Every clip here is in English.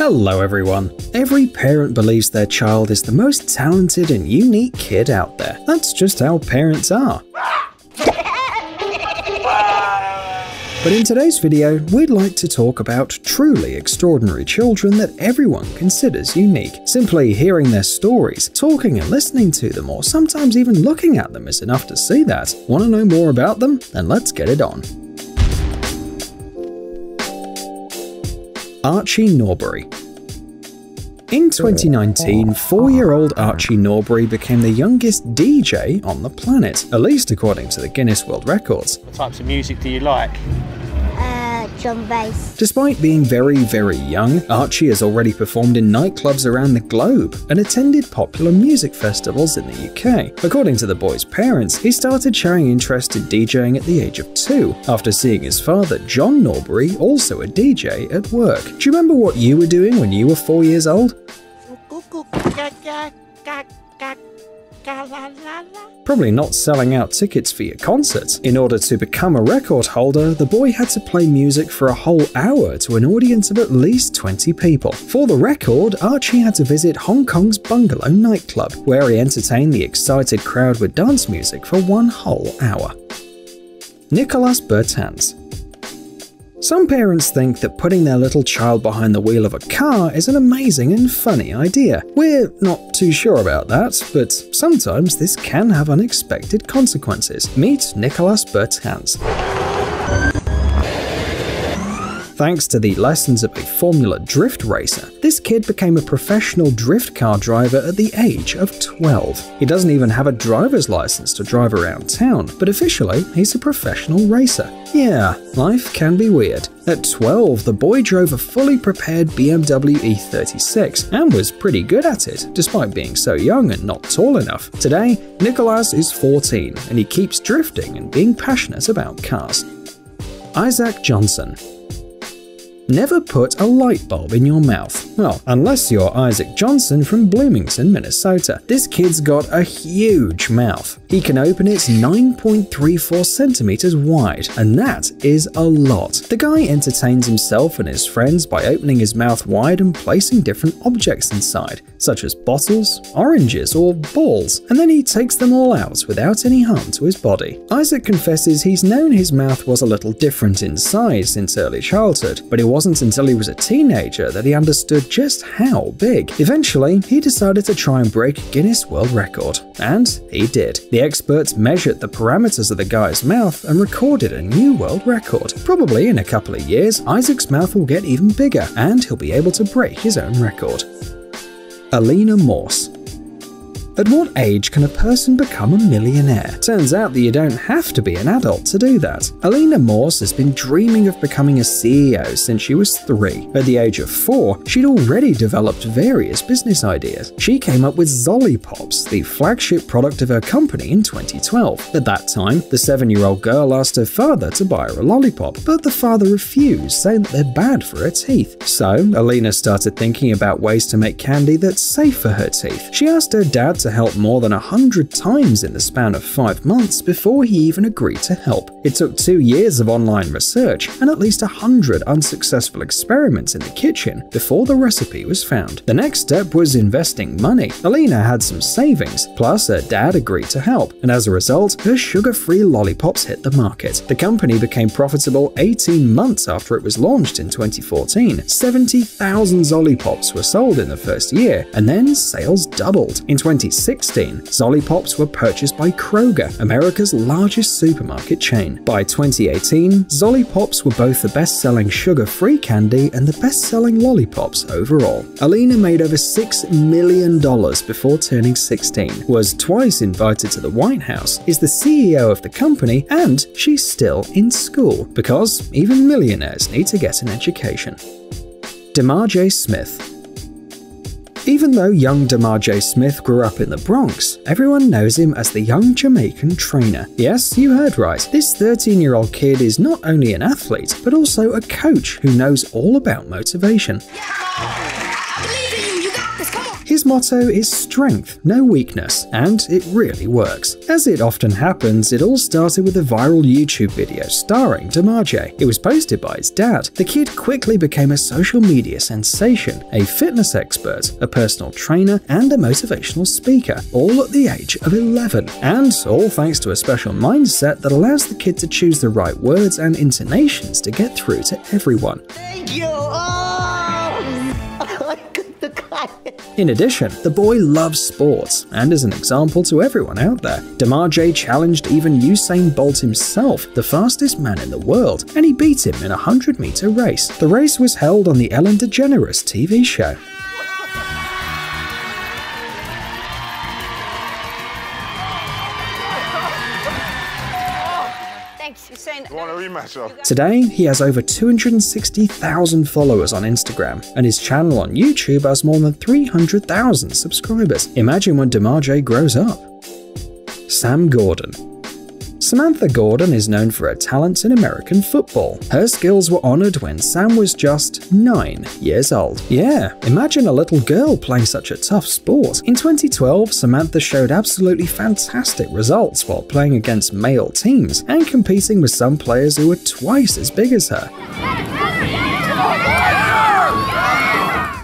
Hello everyone. Every parent believes their child is the most talented and unique kid out there. That's just how parents are. But in today's video, we'd like to talk about truly extraordinary children that everyone considers unique. Simply hearing their stories, talking and listening to them, or sometimes even looking at them is enough to see that. Want to know more about them? Then let's get it on. Archie Norbury. In 2019, 4-year-old Archie Norbury became the youngest DJ on the planet, at least according to the Guinness World Records. What types of music do you like? Drum bass. Despite being very young, Archie has already performed in nightclubs around the globe and attended popular music festivals in the UK. According to the boy's parents, he started showing interest in DJing at the age of 2, after seeing his father, John Norbury, also a DJ at work. Do you remember what you were doing when you were 4 years old? Probably not selling out tickets for your concerts. In order to become a record holder, the boy had to play music for a whole hour to an audience of at least 20 people. For the record, Archie had to visit Hong Kong's Bungalow nightclub, where he entertained the excited crowd with dance music for 1 whole hour. Nicolas Bertans. Some parents think that putting their little child behind the wheel of a car is an amazing and funny idea. We're not too sure about that, but sometimes this can have unexpected consequences. Meet Nicolas Bertans. Thanks to the lessons of a Formula Drift racer, this kid became a professional drift car driver at the age of 12. He doesn't even have a driver's license to drive around town, but officially, he's a professional racer. Yeah, life can be weird. At 12, the boy drove a fully prepared BMW E36 and was pretty good at it, despite being so young and not tall enough. Today, Nicolas is 14 and he keeps drifting and being passionate about cars. Isaac Johnson. Never put a light bulb in your mouth. Well, unless you're Isaac Johnson from Bloomington, Minnesota. This kid's got a huge mouth. He can open it 9.34 centimeters wide, and that is a lot. The guy entertains himself and his friends by opening his mouth wide and placing different objects inside, such as bottles, oranges, or balls, and then he takes them all out without any harm to his body. Isaac confesses he's known his mouth was a little different in size since early childhood, but it wasn't until he was a teenager that he understood just how big. Eventually, he decided to try and break Guinness World Record, and he did. The experts measured the parameters of the guy's mouth and recorded a new world record. Probably in a couple of years, Isaac's mouth will get even bigger, and he'll be able to break his own record. Alina Morse. At what age can a person become a millionaire? Turns out that you don't have to be an adult to do that. Alina Morse has been dreaming of becoming a CEO since she was 3. At the age of 4, she'd already developed various business ideas. She came up with Zollipops, the flagship product of her company, in 2012. At that time, the 7-year-old girl asked her father to buy her a lollipop, but the father refused, saying that they're bad for her teeth. So, Alina started thinking about ways to make candy that's safe for her teeth. She asked her dad to help more than 100 times in the span of 5 months before he even agreed to help. It took 2 years of online research and at least 100 unsuccessful experiments in the kitchen before the recipe was found. The next step was investing money. Alina had some savings, plus her dad agreed to help, and as a result, her sugar-free lollipops hit the market. The company became profitable 18 months after it was launched in 2014. 70,000 Zollipops were sold in the first year, and then sales doubled. In 2016, Zollipops were purchased by Kroger, America's largest supermarket chain. By 2018, Zollipops were both the best-selling sugar-free candy and the best-selling lollipops overall. Alina made over $6 million before turning 16, was twice invited to the White House, is the CEO of the company, and she's still in school, because even millionaires need to get an education. Demar J. Smith. Even though young Demar J. Smith grew up in the Bronx, everyone knows him as the young Jamaican trainer. Yes, you heard right. This 13-year-old kid is not only an athlete, but also a coach who knows all about motivation. His motto is strength, no weakness, and it really works. As it often happens, it all started with a viral YouTube video starring D'Margey. It was posted by his dad. The kid quickly became a social media sensation, a fitness expert, a personal trainer, and a motivational speaker, all at the age of 11. And all thanks to a special mindset that allows the kid to choose the right words and intonations to get through to everyone. Thank you! In addition, the boy loves sports, and is an example to everyone out there. D'Margey challenged even Usain Bolt himself, the fastest man in the world, and he beat him in a 100-meter race. The race was held on the Ellen DeGeneres TV show. Today, he has over 260,000 followers on Instagram, and his channel on YouTube has more than 300,000 subscribers. Imagine when D'Margey grows up. Sam Gordon. Samantha Gordon is known for her talents in American football. Her skills were honored when Sam was just 9 years old. Yeah, imagine a little girl playing such a tough sport. In 2012, Samantha showed absolutely fantastic results while playing against male teams and competing with some players who were twice as big as her.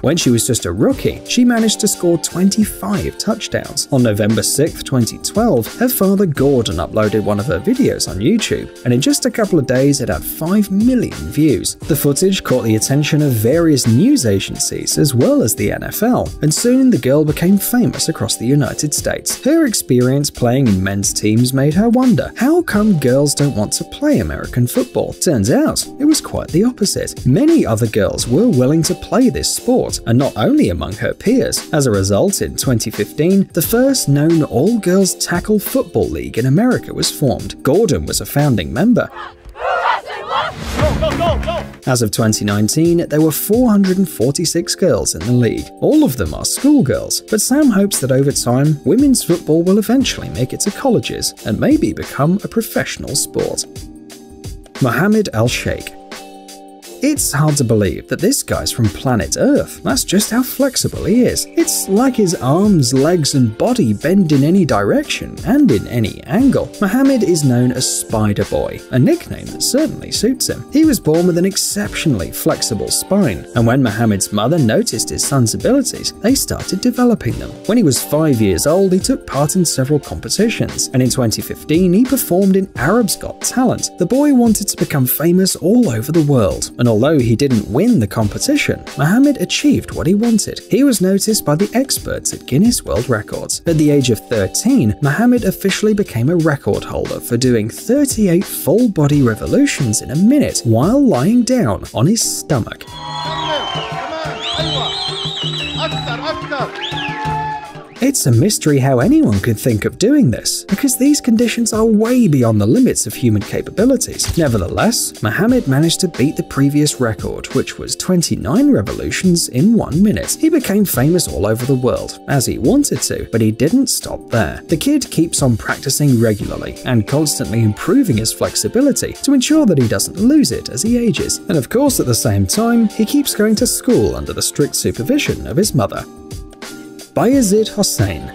When she was just a rookie, she managed to score 25 touchdowns. On November 6, 2012, her father Gordon uploaded one of her videos on YouTube, and in just a couple of days it had 5 million views. The footage caught the attention of various news agencies as well as the NFL, and soon the girl became famous across the United States. Her experience playing in men's teams made her wonder, how come girls don't want to play American football? Turns out, it was quite the opposite. Many other girls were willing to play this sport, and not only among her peers. As a result, in 2015, the first known all-girls tackle football league in America was formed. Gordon was a founding member. As of 2019, there were 446 girls in the league. All of them are schoolgirls, but Sam hopes that over time, women's football will eventually make it to colleges and maybe become a professional sport. Mohammed Al-Sheikh. It's hard to believe that this guy's from planet Earth. That's just how flexible he is. It's like his arms, legs, and body bend in any direction and in any angle. Mohammed is known as Spider Boy, a nickname that certainly suits him. He was born with an exceptionally flexible spine, and when Mohammed's mother noticed his son's abilities, they started developing them. When he was 5 years old, he took part in several competitions, and in 2015, he performed in Arab's Got Talent. The boy wanted to become famous all over the world, and although he didn't win the competition, Mohammed achieved what he wanted. He was noticed by the experts at Guinness World Records. At the age of 13, Mohammed officially became a record holder for doing 38 full-body revolutions in a minute while lying down on his stomach. It's a mystery how anyone could think of doing this, because these conditions are way beyond the limits of human capabilities. Nevertheless, Mohammed managed to beat the previous record, which was 29 revolutions in 1 minute. He became famous all over the world, as he wanted to, but he didn't stop there. The kid keeps on practicing regularly and constantly improving his flexibility to ensure that he doesn't lose it as he ages. And of course, at the same time, he keeps going to school under the strict supervision of his mother. Bayezid Hossein.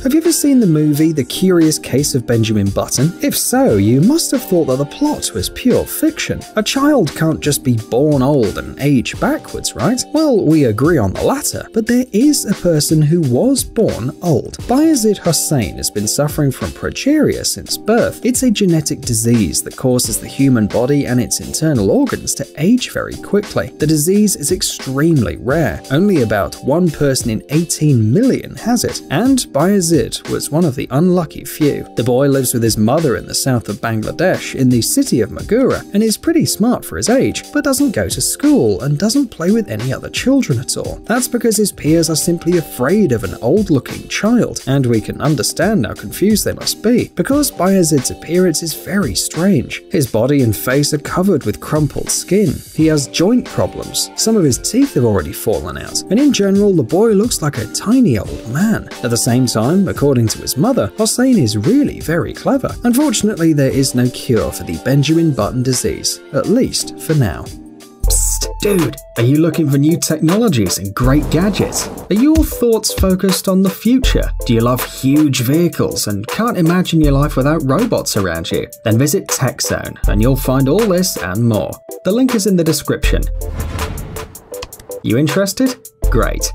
Have you ever seen the movie The Curious Case of Benjamin Button? If so, you must have thought that the plot was pure fiction. A child can't just be born old and age backwards, right? Well, we agree on the latter, but there is a person who was born old. Bayezid Hossein has been suffering from progeria since birth. It's a genetic disease that causes the human body and its internal organs to age very quickly. The disease is extremely rare. Only about 1 person in 18 million has it, and Bayezid was one of the unlucky few. The boy lives with his mother in the south of Bangladesh in the city of Magura and is pretty smart for his age, but doesn't go to school and doesn't play with any other children at all. That's because his peers are simply afraid of an old-looking child, and we can understand how confused they must be, because Bayezid's appearance is very strange. His body and face are covered with crumpled skin. He has joint problems, some of his teeth have already fallen out, and in general the boy looks like a tiny old man. At the same time, according to his mother, Hossein is really very clever. Unfortunately, there is no cure for the Benjamin Button disease, at least for now. Psst, Dude, are you looking for new technologies and great gadgets? Are your thoughts focused on the future? Do you love huge vehicles and can't imagine your life without robots around you? Then visit TechZone and you'll find all this and more. The link is in the description. You interested? Great.